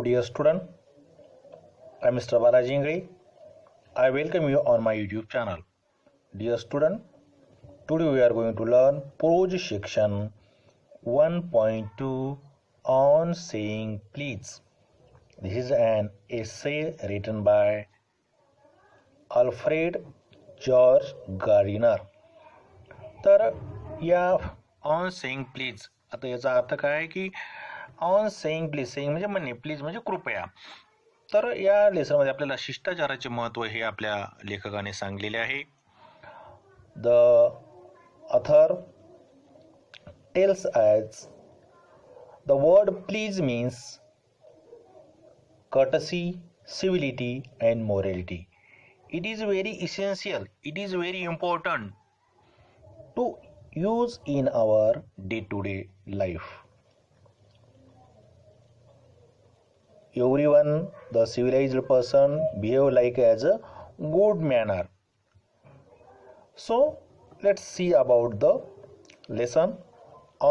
dear student. I am Mr. Balaji Ingre. I welcome you on my YouTube channel. Dear student, today we are going to learn prose section 1.2 on saying please. This is an essay written by Alfred George Gardiner. तर या on saying please, आता याचा अर्थ काय आहे की on saying please, saying म्हणजे म्हणणे, प्लीज म्हणजे कृपया. तर या लेसनमध्ये आपल्याला शिष्टाचाराचे महत्त्व हे आपल्या लेखकाने सांगलेले आहे. The author tells as the word please means courtesy, civility and morality. It is very essential, it is very important to use in our day-to-day life. Everyone, the civilized person, behave like as a good manner. So let's see about the lesson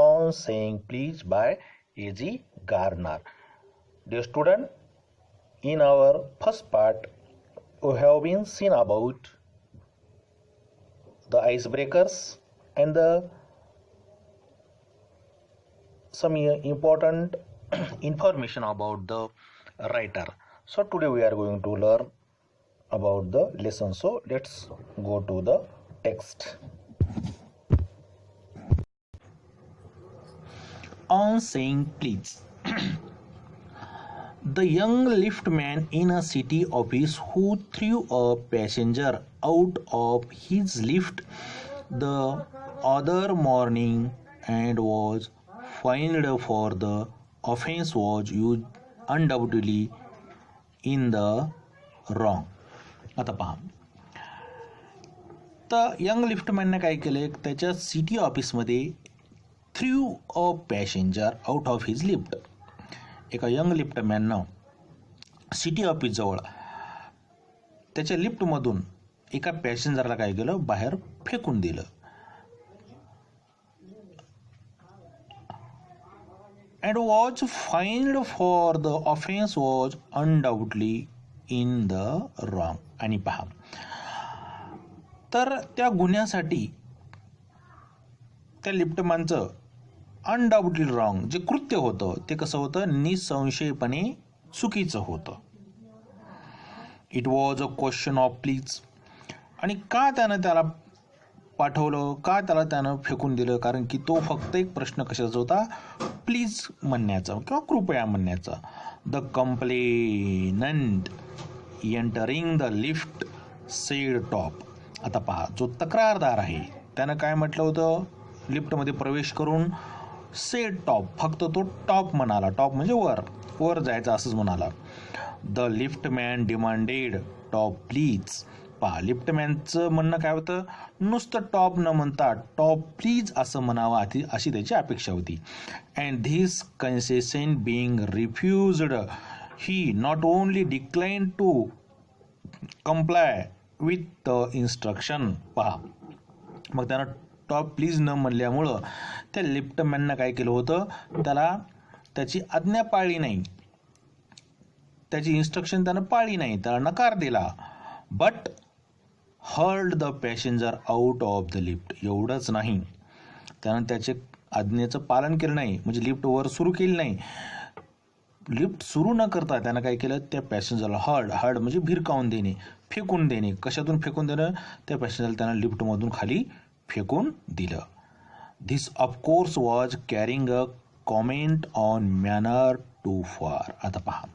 on saying please by A.G. Gardner. Dear student, in our first part we have been seen about the icebreakers and some important information about the writer. So today we are going to learn about the lesson. So let's go to the text. On saying please. The young liftman in a city office who threw a passenger out of his lift the other morning and was fined for the offense was undoubtedly in the wrong. आता पहा, तर young लिफ्टमॅनने काय केले, त्याच्या city ऑफिसमध्ये through a passenger out of his lift. एका young लिफ्टमॅननं city ऑफिसजवळ त्याच्या लिफ्टमधून एका पॅसेंजरला काय केलं, बाहेर फेकून दिलं. And was fined for the offence was undoubtedly in the wrong. आणि पहा, तर त्या गुन्ह्यासाठी त्या लिफ्टमॅनचं अनडाऊटली रॉंग जे कृत्य होतं ते कसं होतं, निसंशयपणे चुकीचं होतं. It was a question of please. आणि का त्याला पाठवलं, का त्यानं फेकून दिलं, कारण की तो फक्त एक प्रश्न कशाचा होता, प्लीज म्हणण्याचा किंवा कृपया म्हणण्याचा. The complainant entering the lift sed top. आता पहा, जो तक्रारदार आहे त्यानं काय म्हटलं होतं, लिफ्टमध्ये प्रवेश करून सेड टॉप, फक्त तो टॉप म्हणाला. टॉप म्हणजे वर जायचं असंच म्हणाला. The liftman demanded top please. पहा, लिफ्टमॅनचं म्हणणं काय होतं, नुसतं टॉप न म्हणता टॉप प्लीज असं म्हणावं अशी त्याची अपेक्षा होती. And this concession being refused he not only decline to comply with the instruction. पहा, मग त्यानं टॉप प्लीज न म्हणल्यामुळं त्या लिफ्टमॅननं काय केलं होतं, त्याची आज्ञा पाळली नाही, त्याची इन्स्ट्रक्शन त्यानं पाळली नाही, त्याला नकार दिला. But hurled the passenger out of the lift. एवढंच नाही, त्यानं त्याचे आज्ञेचं पालन केलं नाही, म्हणजे लिफ्ट वर सुरू केली नाही. लिफ्ट सुरू न करता त्यानं काय केलं, त्या पॅसेंजरला हर्ड म्हणजे भिरकावून देणे, फेकून देणे. कशातून फेकून देणं, त्या पॅसेंजरला त्यानं लिफ्टमधून खाली फेकून दिलं. This of course was carrying a comment on manner too far. आता पहा,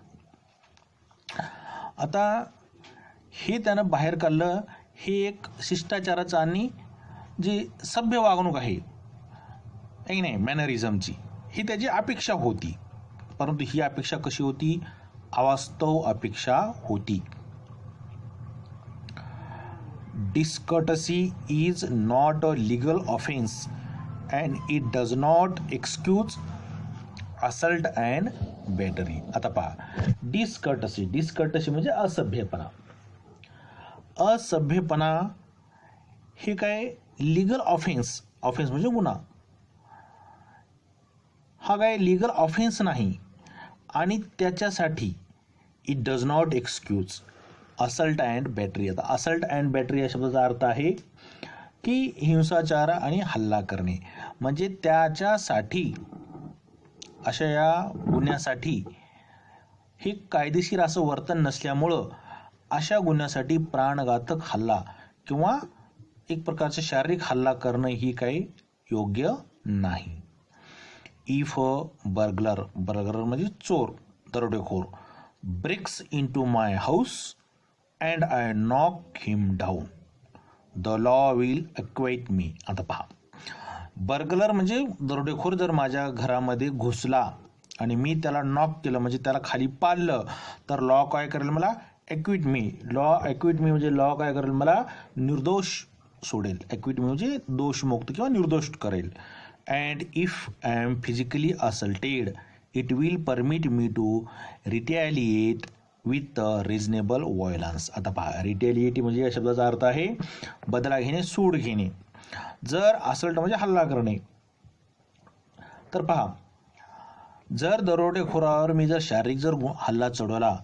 आता हे त्यानं बाहेर काढलं, हे एक शिष्टाचाराचं आणि जी सभ्य वागणूक आहे की नाही, मॅनरिझमची, ही त्याची अपेक्षा होती. परंतु ही अपेक्षा कशी होती, अवास्तव अपेक्षा होती. Discourtesy is not a legal offense and it does not excuse assault and battery. आता पहा, डिस्कर्टसी म्हणजे असभ्यपणा. असभ्यपणा हे काय, लिगल ऑफेन्स म्हणजे गुन्हा, हा काय लिगल ऑफेन्स नाही आणि त्याच्यासाठी it does not excuse assault and battery. आता असल्ट अँड बॅटरी या शब्दाचा अर्थ आहे की हिंसाचार आणि हल्ला करणे. म्हणजे त्याच्यासाठी अशा या गुन्ह्यासाठी हे कायदेशीर असं वर्तन नसल्यामुळं अशा गुन्ह्यासाठी प्राणघातक हल्ला किंवा एक प्रकारचा शारीरिक हल्ला करणं ही काही योग्य नाही. इफ अ बर्गलर म्हणजे चोर, दरोडेखोर, breaks into my house and I knock him down, the law will acquit me. आता पहा, बर्गलर म्हणजे दरोडेखोर जर माझ्या घरामध्ये घुसला आणि मी त्याला नॉक केलं म्हणजे त्याला खाली पाडलं तर लॉ काय करेल, मला ॲक्विट मी. म्हणजे लॉ काय करेल, मला निर्दोष सोडेल. ॲक्विट मी म्हणजे दोषमुक्त किंवा निर्दोष करेल. And if I am physically assaulted it will permit me to retaliate with reasonable violence. आता पहा, रिटॅलिएट म्हणजे या शब्दाचा अर्थ आहे बदला घेणे, सूड घेणे. जर असल्ट म्हणजे हल्ला करणे, तर पहा, जर दरोडेखोरावर मी जर शारीरिक जर हल्ला चढवला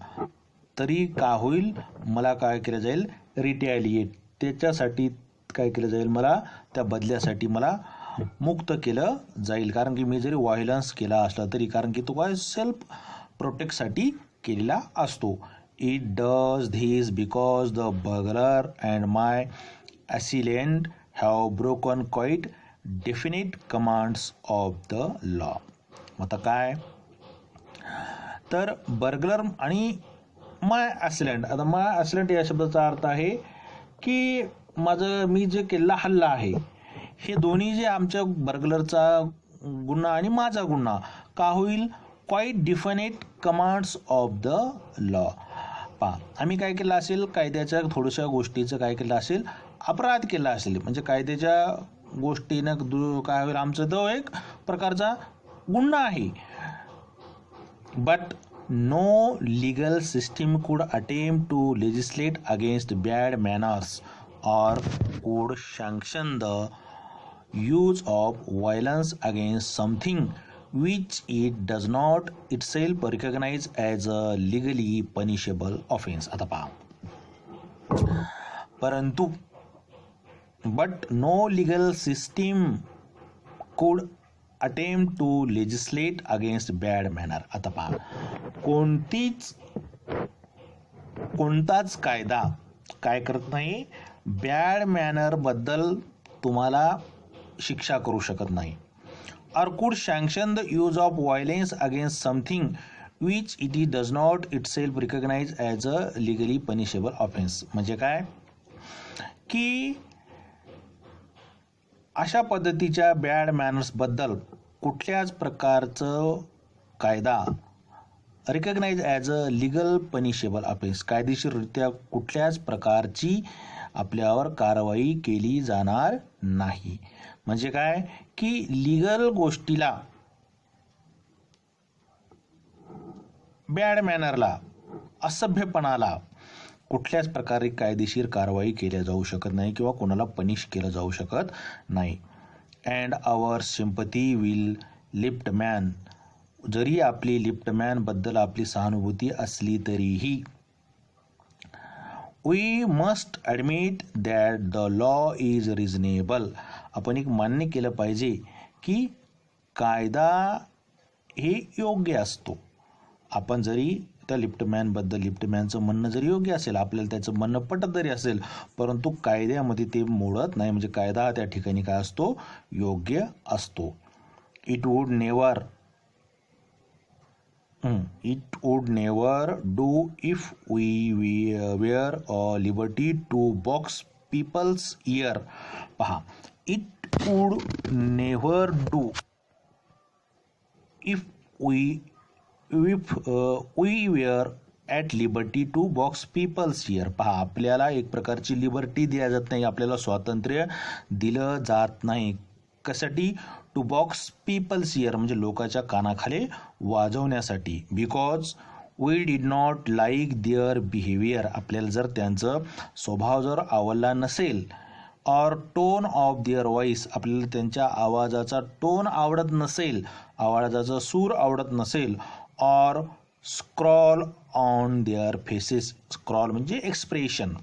तरी का होईल, मला काय केलं जाईल, रिटॅलिएट, त्याच्यासाठी काय केलं जाईल, मला त्या बदल्यासाठी मला मुक्त केलं जाईल. कारण की मी जरी व्हायलन्स केला असला तरी, कारण की तो काय सेल्फ प्रोटेक्टसाठी केलेला असतो. It does this because the burglar and my assailant have broken quite definite commands of the law. आता काय, तर बर्गलर आणि माय assailant. आता माय assailant या शब्दाचा अर्थ आहे की मी जे केलेला हल्ला आहे हे दोन्ही जे आमच्या बर्गलरचा गुन्हा आणि माझा गुन्हा का होईल, quite definite commands of the law. पहा, आम्ही काय केलं असेल, कायद्याच्या थोड्याशा गोष्टीचं काय केलं असेल, अपराध केला असेल. म्हणजे कायद्याच्या गोष्टीनं काय होईल, आमचं तो एक प्रकारचा गुन्हा आहे. But no legal system could attempt to legislate against bad manners or could sanction the use of violence against something which it does not itself recognize as a legally punishable offense. आता पहा, परंतु but no legal system could attempt to legislate against bad manner. आता पहा, कोणताच कायदा काय करत नाही, बॅड मॅनर बद्दल तुम्हाला शिक्षा करू शकत नाही. or could sanction the use of violence against something which it does not itself recognize as a legally punishable offense. म्हणजे काय की अशा पद्धतीच्या बॅड मॅनर्स बद्दल कुठल्याच प्रकारचं कायदा recognise as a legal punishable offence, कायदेशीररित्या कुठल्याच प्रकारची आपल्यावर कारवाई केली जाणार नाही. म्हणजे काय की लिगल गोष्टीला, बॅड मॅनरला, असभ्यपणाला कुठल्याच प्रकारे कायदेशीर कारवाई केल्या जाऊ शकत नाही किंवा कोणाला पनिश केलं जाऊ शकत नाही. And our sympathy will lift man, जरी आपली लिफ्टमॅन बद्दल आपली सहानुभूती असली तरीही we must admit that the law is reasonable. आपण एक मान्य केलं पाहिजे की कायदा हे योग्य असतो. आपण जरी त्या लिफ्टमॅनचं म्हणणं जरी योग्य असेल, आपल्याला त्याचं म्हणणं पटत जरी असेल, परंतु कायद्यामध्ये ते मोडत नाही. म्हणजे कायदा त्या ठिकाणी काय असतो, योग्य असतो. It would never do if we were a liberty to box people's ear. पहा, it would never do if we were at liberty to box people's ear. पहा, आपल्याला एक प्रकारची लिबर्टी दिल्या जात नाही, आपल्याला स्वातंत्र्य दिलं जात नाही. कशासाठी, टू बॉक्स पीपल्स इयर म्हणजे लोकांच्या कानाखाली वाजवण्यासाठी. Because we did not like their behaviour, आपल्याला जर त्यांचं स्वभाव जर आवडला नसेल, or tone of their voice, आपल्याला त्यांच्या आवाजाचा टोन आवडत नसेल, आवाजाचा सूर आवडत नसेल, or scroll on their faces. Scroll म्हणजे एक्सप्रेशन.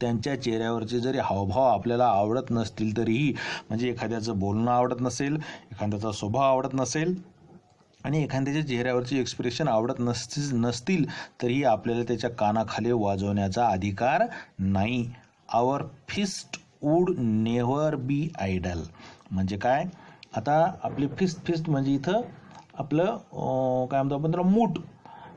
त्यांच्या चेहऱ्यावरचे जरी हावभाव आपल्याला आवडत नसतील तरीही, म्हणजे एखाद्याचं बोलणं आवडत नसेल, एखाद्याचा स्वभाव आवडत नसेल आणि एखाद्याच्या चेहऱ्यावरची एक्सप्रेशन आवडत नसतील तरीही आपल्याला त्याच्या कानाखाली वाजवण्याचा अधिकार नाही. Our fist would never be idle. म्हणजे काय, आता आपली फिस्ट म्हणजे इथं आपलं काय म्हणतो आपण त्याला, मूठ.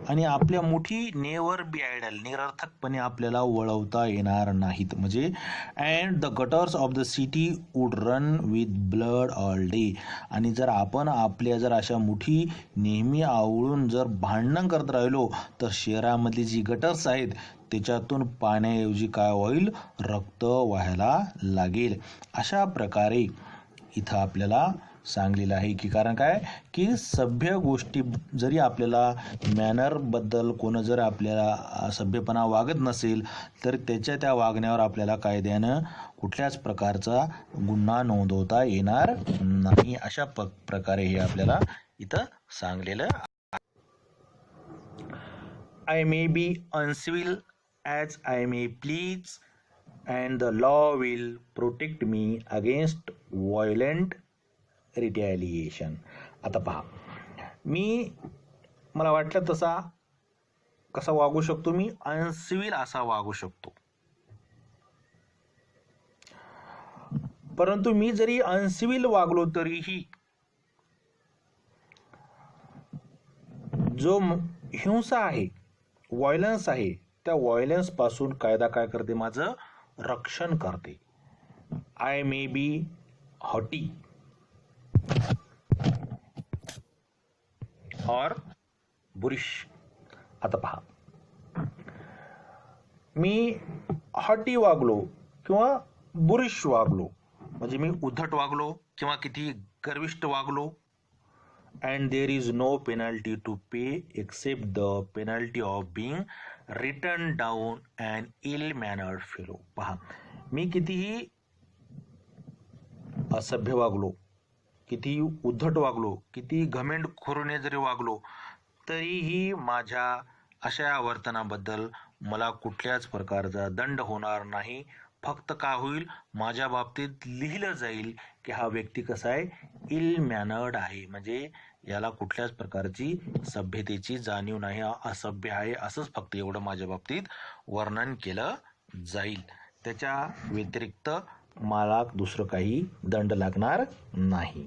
आणि आपल्या मुठी नेव्हर बी आयडल, निरर्थकपणे आपल्याला वळवता येणार नाहीत. म्हणजे and the gutters of the city would run with blood all day. आणि जर आपण आपल्या जर अशा मुठी नेहमी आवळून जर भांडण करत राहिलो तर शहरामधली जी गटर्स आहेत त्याच्यातून पाण्याऐवजी काय होईल, रक्त व्हायला लागेल. अशा प्रकारे इथं आपल्याला सांगलेलं आहे की, कारण काय की सभ्य गोष्टी जरी आपल्याला मॅनरबद्दल कोण जर आपल्याला सभ्यपणा वागत नसेल तर त्याच्या त्या वागण्यावर आपल्याला कायद्यानं कुठल्याच प्रकारचा गुन्हा नोंदवता येणार नाही. अशा प्रकारे हे आपल्याला इथं सांगलेलं. I may be uncivil as I may please and the law will protect me against violent retaliation. आता पहा, मला वाटलं कसा वागू शकतो मी, अनसिव्हिल असा वागू शकतो. परंतु मी जरी अनसिव्हिल वागलो तरीही जो हिंसा आहे, व्हायलन्स आहे, त्या व्हायलन्स पासून कायदा काय करते, माझं रक्षण करते. आय मे बी हॉटी और बुरिश. आता पहा, मी हॉटी वागलो किंवा बुरिश वागलो म्हणजे मी उद्धट वागलो किंवा किती गर्विष्ठ वागलो. And there is no penalty to pay except the penalty of being written down and ill mannered fellow. पहा, मी कितीही असभ्य वागलो, किती उद्धट वागलो, किती घमेंडखोरीने जरी वागलो तरीही माझ्या अशा वर्तनाबद्दल मला कुठल्याच प्रकारचा दंड होणार नाही. फक्त काय होईल, माझ्या बाबतीत लिहिलं जाईल की हा व्यक्ती कसा आहे, इल मॅनर्ड आहे, म्हणजे याला कुठल्याच प्रकारची सभ्यतेची जाणीव नाही, असभ्य आहे, असंच फक्त एवढं माझ्या बाबतीत वर्णन केलं जाईल. त्याच्या व्यतिरिक्त मला दुसरं काही दंड लागणार नाही.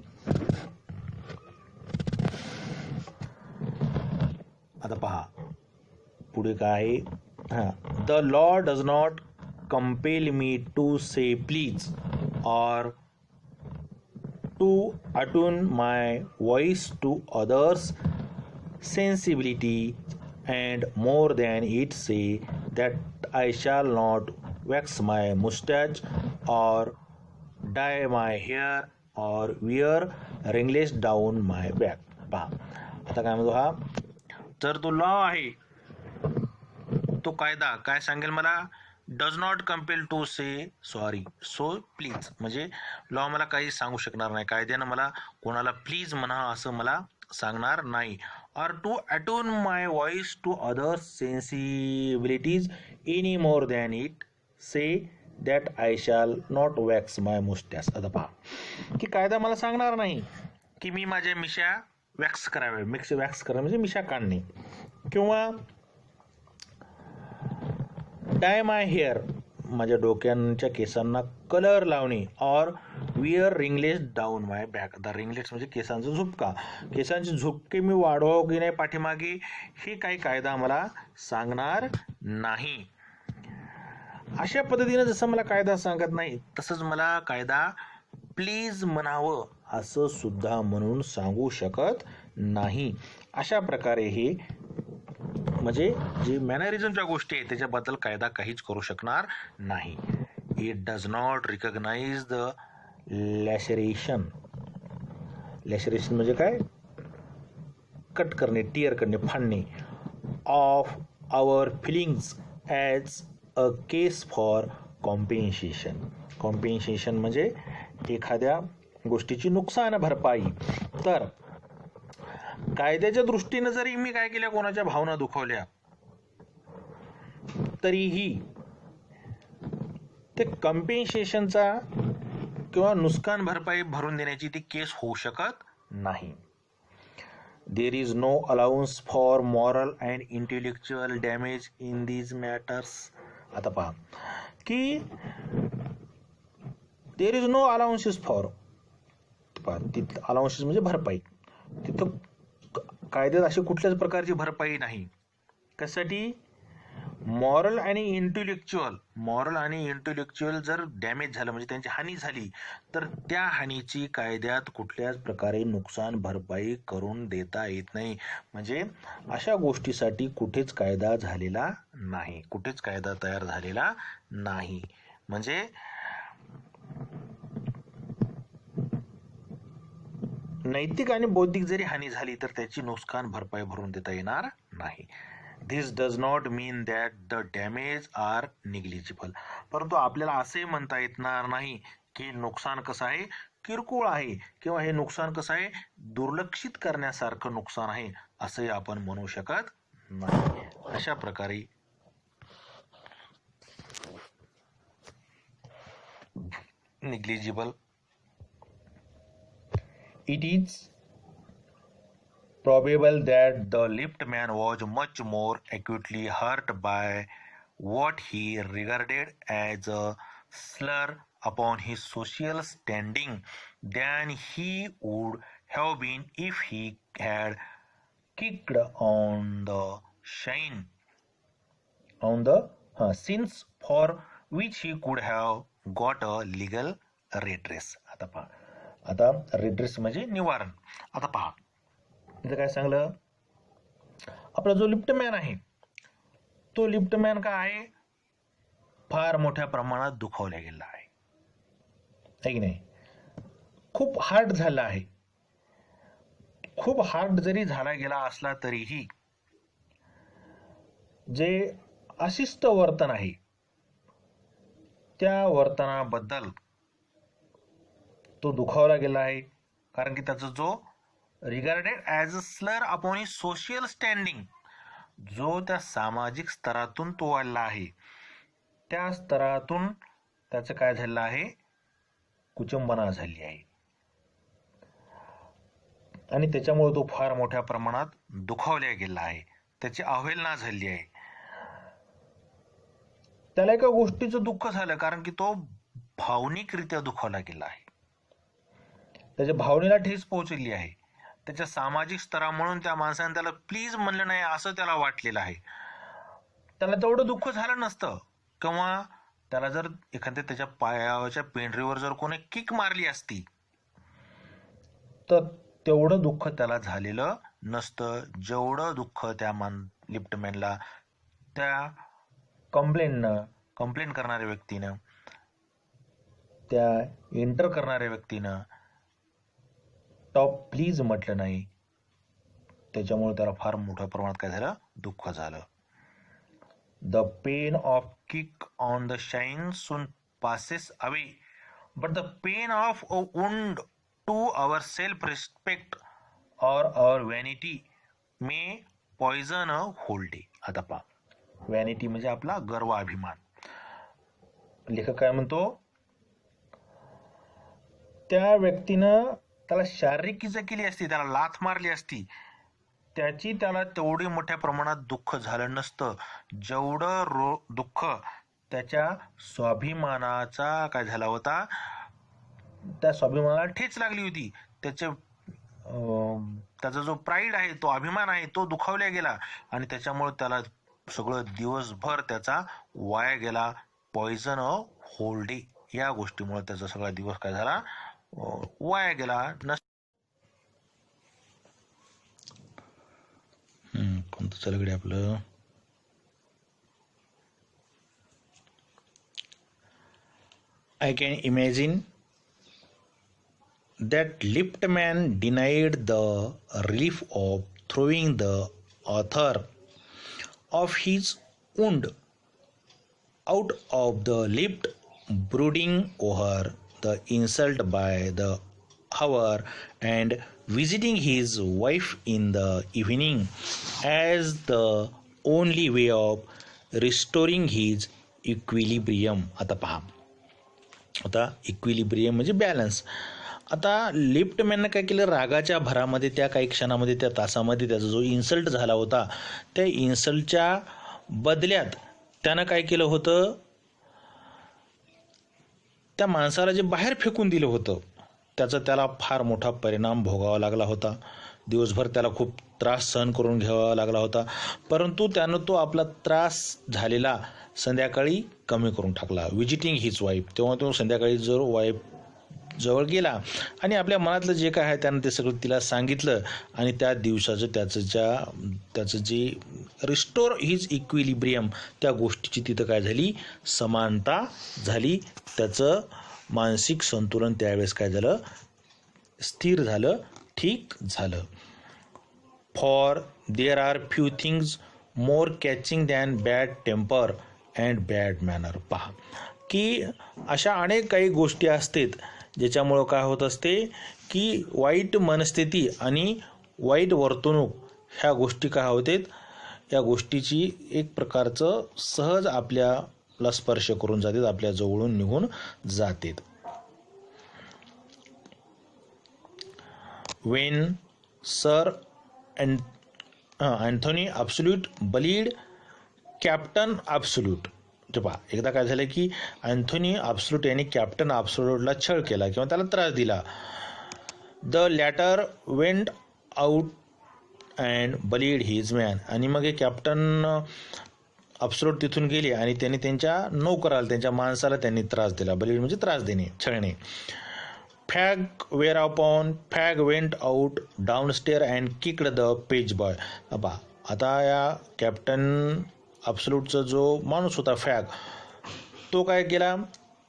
आता पहा पुढे काय आहे, the law does not compel me to say please or to attune my voice to others sensibility and more than it say that I shall not wax my moustache or dye my hair or wear ringlets down my back. पहा, आता काय म्हणतो हा, तर तो law आहे, तो कायदा काय सांगेल मला, does not compel to say sorry so please. म्हणजे लॉ मला काही सांगू शकणार नाही, कायद्यानं मला कोणाला प्लीज म्हणा असं मला सांगणार नाही. or to attune my voice to others sensibilities any more than it say that I shall not wax my mustache. आता पहा की कायदा मला सांगणार नाही की मी माझ्या मिशा वॅक्स करावे, वॅक्स करावे म्हणजे मिशा काढणे, किंवा डाय माय हेअर माझ्या डोक्यांच्या केसांना कलर लावणे, और where ringlets down my back. आता रिंगलेट्स म्हणजे केसांचा झुपका, केसांचे झुपके मी वाढवावं की नाही पाठीमागे हे काही कायदा मला सांगणार नाही. अशा पद्धतीने जसं मला कायदा सांगत नाही तसंच मला कायदा प्लीज म्हणावं असं सुद्धा म्हणून सांगू शकत नाही. अशा प्रकारे हे म्हणजे जे मॅनरिझमच्या गोष्टी आहेत त्याच्याबद्दल कायदा काहीच करू शकणार नाही. It does not recognise the laceration. Laceration म्हणजे काय, कट करणे, टिअर करणे, फाडणे, of our feelings as a case for compensation. Compensation म्हणजे एखाद्या गोष्टीची नुकसान भरपाई. तर कायद्याच्या दृष्टीने जरी मी काय केल्या, कोणाच्या भावना दुखावल्या, तरीही ते कम्पेन्सेशनचा किंवा नुकसान भरपाई भरून देण्याची ती केस होऊ शकत नाही. There is no allowance for moral and intellectual damage in these matters. आता पहा की there is no allowances for, तिथं अलाउन्सेस म्हणजे भरपाई, तिथं कायद्यात अशी कुठल्याच प्रकारची भरपाई नाही. कशासाठी? मॉरल आणि इंटेलेक्च्युअल जर डॅमेज झालं म्हणजे त्यांची हानी झाली, तर त्या हानीची कायद्यात कुठल्याच प्रकारे नुकसान भरपाई करून देता येत नाही. म्हणजे अशा गोष्टीसाठी कुठेच कायदा झालेला नाही, कुठेच कायदा तयार झालेला नाही. म्हणजे नैतिक आणि बौद्धिक जरी हानी झाली तर त्याची नुकसान भरपाई भरून देता येणार नाही. This does not mean that the damage are negligible. परंतु आपल्याला असे म्हणता येणार नाही की नुकसान कसं आहे, किरकोळ आहे, किंवा हे नुकसान कसं आहे, दुर्लक्षित करण्यासारखं नुकसान आहे, असंही आपण म्हणू शकत नाही. अशा प्रकारे negligible. It is probable that the lift man was much more acutely hurt by what he regarded as a slur upon his social standing than he would have been if he had kicked on the sins for which he could have got a legal redress. आता redress म्हणजे निवारण. आता पहा इथं काय सांगलं, आपला जो लिफ्टमॅन आहे तो लिफ्टमॅन काय आहे, फार मोठ्या प्रमाणात दुखावला गेला आहे की नाही, खूप हार्ड झाला आहे. खूप हार्ड जरी झाला गेला असला तरीही जे अशिस्त वर्तन आहे त्या वर्तनाबद्दल तो दुखावला गेला आहे. कारण की त्याचा जो रिगार्डेड ॲज अ स्लर अपॉन हिज सोशल स्टँडिंग, जो त्या सामाजिक स्तरातून तो वाढला आहे, त्या स्तरातून त्याचं काय झालं आहे, कुचंबना झाली आहे आणि त्याच्यामुळे तो फार मोठ्या प्रमाणात दुखावला गेला आहे, त्याची अवहेलना झाली आहे. त्याला एका गोष्टीचं दुःख झालं कारण की तो भावनिकरित्या दुखावला गेला आहे, त्याच्या भावनेला ठेच पोहोचली आहे, त्याच्या सामाजिक स्तरा म्हणून त्या माणसाने त्याला प्लीज म्हणलं नाही असं त्याला वाटलेलं आहे. त्याला तेवढं दुःख झालं नसतं, किंवा त्याला जर एखाद्या त्याच्या पायाच्या पेंढरीवर जर कोणी किक मारली असती तर तेवढं दुःख त्याला झालेलं नसतं, जेवढं दुःख त्या लिफ्टमॅनला त्या कंप्लेंट करणाऱ्या व्यक्तीनं, त्या एंटर करणाऱ्या व्यक्तीनं टॉप प्लीज म्हटलं नाही, त्याच्यामुळे त्याला फार मोठ्या प्रमाणात काय झालं, दुःख झालं. The pain of kick on the shine soon passes away, but the pain of a wound to our self-respect or our vanity may poison a whole day. आता पहा, व्हॅनिटी म्हणजे आपला गर्व, अभिमान. लेखक काय म्हणतो, त्या व्यक्तीनं त्याला शारीरिक इजा केली असती, त्याला लाथ मारली असती, त्याची त्याला तेवढी मोठ्या प्रमाणात दुःख झालं नसतं, जेवढं दुःख त्याच्या स्वाभिमानाचा काय झाला होता, त्या स्वाभिमानाला ठेच लागली होती, त्याचा जो प्राईड आहे, तो अभिमान आहे, तो दुखावला गेला आणि त्याच्यामुळे त्याला सगळं दिवसभर त्याचा वाया गेला. पॉइझन अ होल डे, या गोष्टीमुळे त्याचा सगळा दिवस काय झाला, वाया गेला. कोणतं चलगडे आपलं, I can imagine that liftman denied the relief of throwing the author of his wound out of the lift, brooding over the insult by the hour and visiting his wife in the evening as the only way of restoring his equilibrium. आता पहा, आता equilibrium म्हणजे balance. आता लिफ्टमॅननं काय केलं, रागाच्या भरामध्ये त्या काही क्षणामध्ये त्या तासामध्ये त्याचा जो इन्सल्ट झाला होता त्या इन्सल्टच्या बदल्यात त्यानं काय केलं होतं, त्या माणसाला जे बाहेर फेकून दिलं होतं त्याचा त्याला फार मोठा परिणाम भोगावा लागला होता. दिवसभर त्याला खूप त्रास सहन करून घ्यावा लागला होता, परंतु त्यानं तो आपला त्रास झालेला संध्याकाळी कमी करून टाकला. विजिटिंग हिज वाईफ, तेव्हा तो संध्याकाळी जर वाईफ जवळ गेला आणि आपल्या मनातलं जे काय आहे त्यानं ते सगळं तिला सांगितलं आणि त्या दिवसाचं त्याचं जे रिस्टोर हिज इक्विलिब्रियम त्या गोष्टीची तिथं काय झाली, समानता झाली. त्याचं मानसिक संतुलन त्यावेळेस काय झालं, स्थिर झालं, ठीक झालं. For there are few things more catching than bad temper and bad manner. पहा की अशा अनेक काही गोष्टी असतात ज्याच्यामुळं काय होत असते की वाईट मनस्थिती आणि वाईट वर्तणूक ह्या गोष्टी काय होतात, या गोष्टीची एक प्रकारचं सहज आपल्याला स्पर्श करून जातात, आपल्या जवळून निघून जातात. When sir Anthony Absolute bullied Captain Absolute. पहा एकदा काय झालं की अँथोनी ॲब्सोल्यूट यांनी कॅप्टन ॲब्सोल्यूटला छळ केला किंवा त्याला त्रास दिला. The latter went out and bullied his man. आणि मग हे कॅप्टन ॲब्सोल्यूट तिथून गेले आणि त्यांनी त्यांच्या नौकराला, त्यांच्या माणसाला त्यांनी त्रास दिला. बलीड म्हणजे त्रास देणे, छळणे. Fag whereupon fag went out downstair and kicked the page boy. बा आता या कॅप्टन ॲब्सोल्यूटचा जो माणूस होता फॅग, तो काय केला,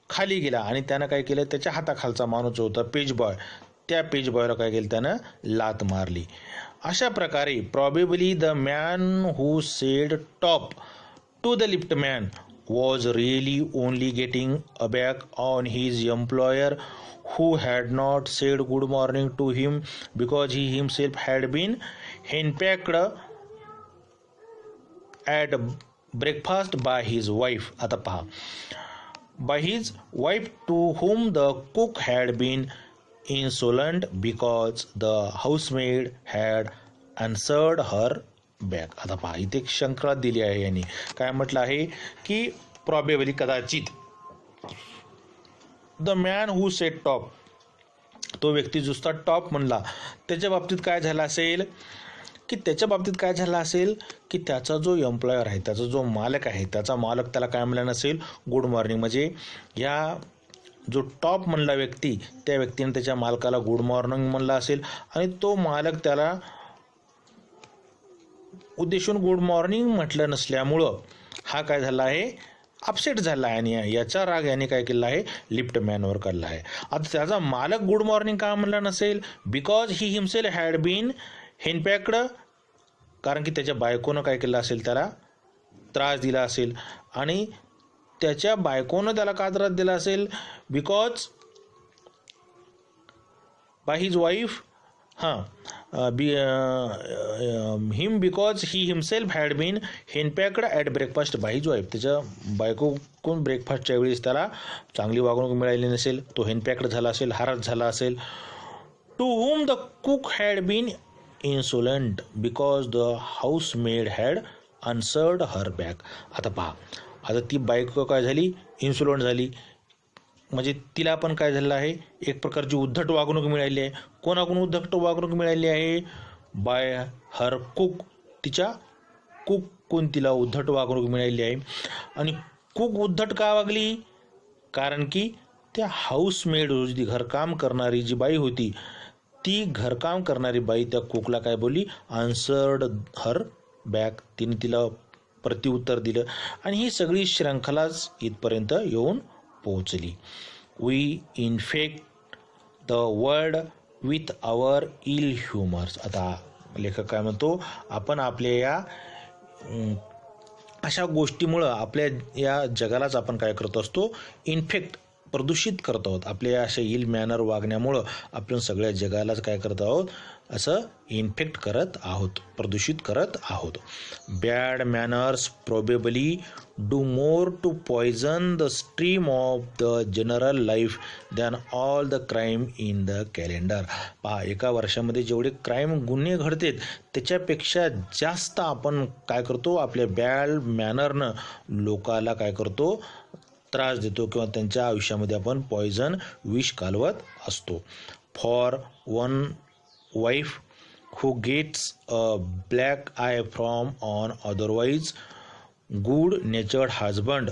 खाली गेला आणि त्यानं काय केलं, त्याच्या हाताखालचा माणूस जो होता पेज बॉय, त्या पेज बॉयला काय केलं, त्यानं लात मारली. अशा प्रकारे probably the man who said top to the liftman was really only getting aback on his employer who had not said good morning to him because he himself had been henpecked at breakfast by his wife. आता पहा, by his wife to whom the cook had been insolent because the housemaid had answered her back. आता पहा इथे एक शंका दिली आहे यांनी. काय म्हटलं आहे की प्रॉबेबली कदाचित the man who said top, तो व्यक्ती जुसता टॉप म्हणला, त्याच्या बाबतीत काय झालं असेल की त्याचा जो एम्प्लॉयर आहे, त्याचा जो मालक आहे, त्याचा मालक त्याला काय म्हणला नसेल, गुड मॉर्निंग. म्हणजे या जो टॉप म्हणला व्यक्ती, त्या व्यक्तीने त्याच्या मालकाला गुड मॉर्निंग म्हणला असेल आणि तो मालक त्याला उद्देशून गुड मॉर्निंग म्हटलं नसल्यामुळं हा काय झाला आहे, अपसेट झाला आहे आणि याचा राग याने काय केला आहे, लिफ्टमॅनवर काढला आहे. आता त्याचा मालक गुड मॉर्निंग का म्हणला नसेल, because he himself had been henpecked, कारण की त्याच्या बायकोनं काय केलं असेल, त्याला त्रास दिला असेल. आणि त्याच्या बायकोनं त्याला का त्रास दिला असेल, because by his wife him because he himself had been henpecked at breakfast by his wife. त्याच्या बायकोकडून ब्रेकफास्टच्या वेळेस त्याला चांगली वागणूक मिळाली नसेल, तो हेनपॅक्ड झाला असेल, हरास झाला असेल. To whom the cook had been insolent because the housemaid had answered her back. आता पहा, आता ती बायको काय झाली, इन्सोलंट झाली, म्हणजे तिला पण काय झालेलं आहे, एक प्रकारची उद्धट वागणूक मिळाली आहे. कोणाकडून उद्धट वागणूक मिळाली आहे, बाय हर कुक, तिच्या कुककडून तिला उद्धट वागणूक मिळाली आहे. आणि कुक उद्धट का वागली, कारण की त्या हाऊसमेड जी घरकाम करणारी जी बाई होती, ती घरकाम करणारी बाई त्या कुकला काय बोलली, आन्सर्ड हर बॅक, तिने तिला प्रत्युत्तर दिलं आणि ही सगळी श्रृंखलाच इथपर्यंत येऊन पोहोचली. We infect the world with our ill humours. आता लेखक काय म्हणतो, आपण आपल्या या अशा गोष्टीमुळं आपल्या या जगालाच आपण काय करत असतो, इन्फेक्ट प्रदूषित करत आहोत. आपल्या अशा इल मॅनर वागण्यामुळं आपण सगळ्या जगालाच काय करत आहोत, असं इन्फेक्ट करत आहोत, प्रदूषित करत आहोत. Bad manners probably do more to poison the stream of the general life than all the crime in the calendar. पहा, एका वर्षामध्ये जेवढे क्राईम गुन्हे घडतात त्याच्यापेक्षा जास्त आपण काय करतो, आपल्या बॅड मॅनरनं लोकाला काय करतो, त्रास देतो किंवा त्यांच्या आयुष्यामध्ये आपण पॉयझन विष घालवत असतो. For one wife who gets a black eye from an otherwise good natured husband,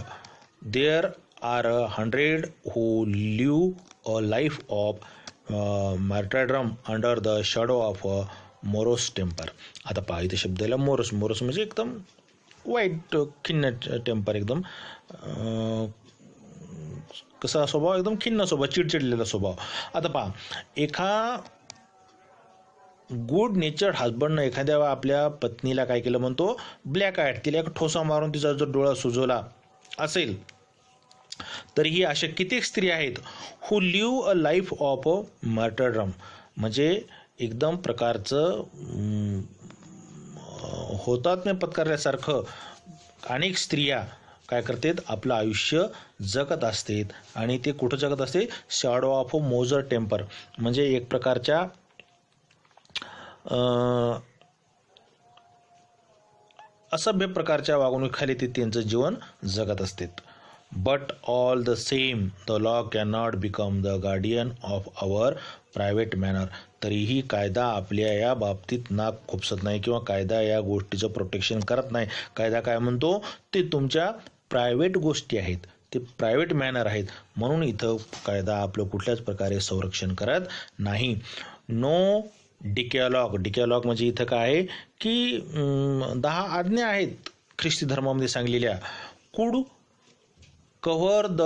there are 100 who live a life of martyrdom under the shadow of a morose temper. आता पहा, इथे शब्द आला मोरस. मोरस म्हणजे एकदम वाईट, खिन्न temper, एकदम कसा स्वभाव, एकदम खिन्न स्वभाव, चिडचिडलेला स्वभाव. आता पहा, एका गुड नेचर्ड हजबंडनं एखाद्या आपल्या पत्नीला काय केलं म्हणतो, ब्लॅक आय, तिला एक ठोसा मारून तिचा जर डोळा सुजवला असेल, तरीही अशा कित्येक स्त्री आहेत हू leave a life of a martyrdom, म्हणजे एकदम प्रकारचं होतात्म्य पत्करल्यासारखं अनेक स्त्रिया काय करतात, आपलं आयुष्य जगत असतात. आणि ते कुठं जगत असते, शॅडो ऑफ अ मोजर टेम्पर, म्हणजे एक प्रकारच्या असभ्य प्रकारच्या वागणुकीखाली ते त्यांचं जीवन जगत असतात. But all the same the law can not become the guardian of our private manner. तरीही कायदा आपल्या या बाबतीत नाक खुपसत नाही किंवा कायदा या गोष्टीचं प्रोटेक्शन करत नाही. कायदा काय म्हणतो, ते तुमच्या प्रायव्हेट गोष्टी आहेत, ते प्रायव्हेट मॅनर आहेत, म्हणून इथं कायदा आपलं कुठल्याच प्रकारे संरक्षण करत नाही. नो डिकॅलॉग. डिकॅलॉग म्हणजे इथं काय आहे की 10 आज्ञा आहेत ख्रिस्ती धर्मामध्ये सांगलेल्या. Could cover the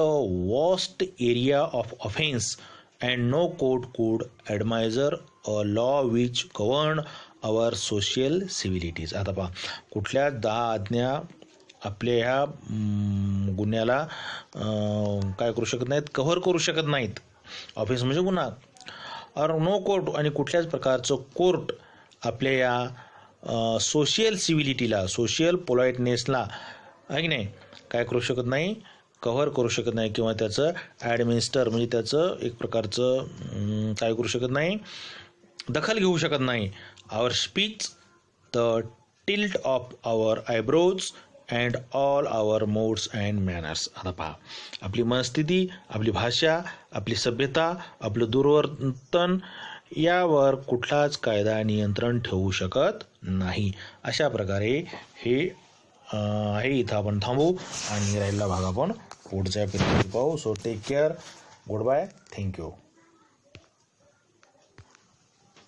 vast area of offence and no court could administer a law which govern our social civilities. आता पहा, कुठल्या 10 आज्ञा आपल्या ह्या गुन्ह्याला काय करू शकत नाहीत, कव्हर करू शकत नाहीत. ऑफेन्स म्हणजे गुन्हा. और नो कोर्ट, आणि कुठल्याच प्रकारचं कोर्ट आपल्या या सोशल सिव्हिलिटीला, सोशल पोलाइटनेसला आहे की नाही, काय करू शकत नाही, कव्हर करू शकत नाही, किंवा त्याचं ॲडमिनिस्टर म्हणजे त्याचं एक प्रकारचं काय करू शकत नाही, दखल घेऊ शकत नाही. Our speech, the tilt of our eyebrows and all our moods and manners. आता पहा, आपली मनस्थिती, आपली भाषा, आपली सभ्यता, आपलं दुर्वर्तन यावर कुठलाच कायदा नियंत्रण ठेवू शकत नाही. अशा प्रकारे हे आहे. इथं आपण थांबू आणि राहिलेला भाग आपण पुढच्या एपिसोडमध्ये पाहू. So take care, good bye, thank you.